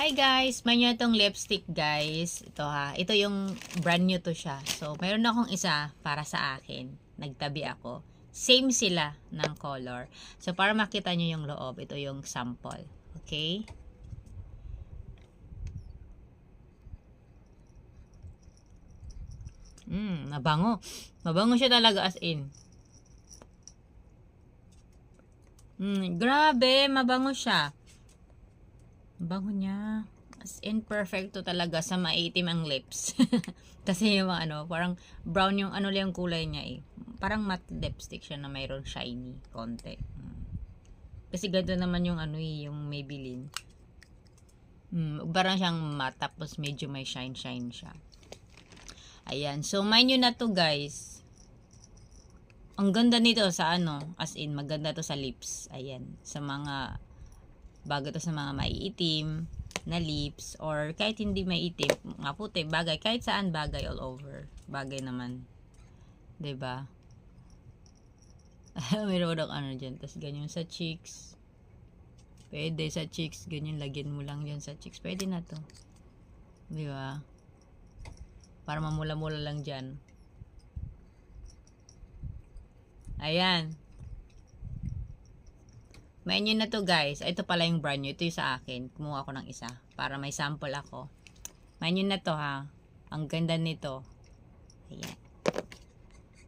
Hi guys! May nyo itong lipstick guys. Ito ha. Ito yung brand new to siya. So, mayroon akong isa para sa akin. Nagtabi ako. Same sila ng color. So, para makita nyo yung loob, ito yung sample. Okay? Mabango. Mabango siya talaga as in. Grabe, mabango siya. Bango niya. As in, perfecto talaga sa maitim ang lips. Kasi yung ano, parang brown yung ano lang kulay niya eh. Parang matte lipstick siya na mayroon shiny konti. Kasi ganito naman yung ano eh, yung Maybelline. Parang siyang matte tapos medyo may shine siya. Ayan. So, mind nyo na to guys. Ang ganda nito sa ano, as in, maganda to sa lips. Ayan. Sa mga bago to sa mga maiitim na lips or kahit hindi maiitim, maputi, bagay, kahit saan bagay all over. Bagay naman. 'Di ba? Mayroon daw ano diyan, tas ganyan sa cheeks. Pwede sa cheeks, ganyan lagyan mo lang diyan sa cheeks. Pwede na 'to. 'Di ba? Para mamula-mula lang diyan. Ayan. Main yun na to guys. Ito pala yung brand new. Ito yung sa akin. Kumuha ako ng isa. Para may sample ako. Main yun na to ha. Ang ganda nito. Ayan.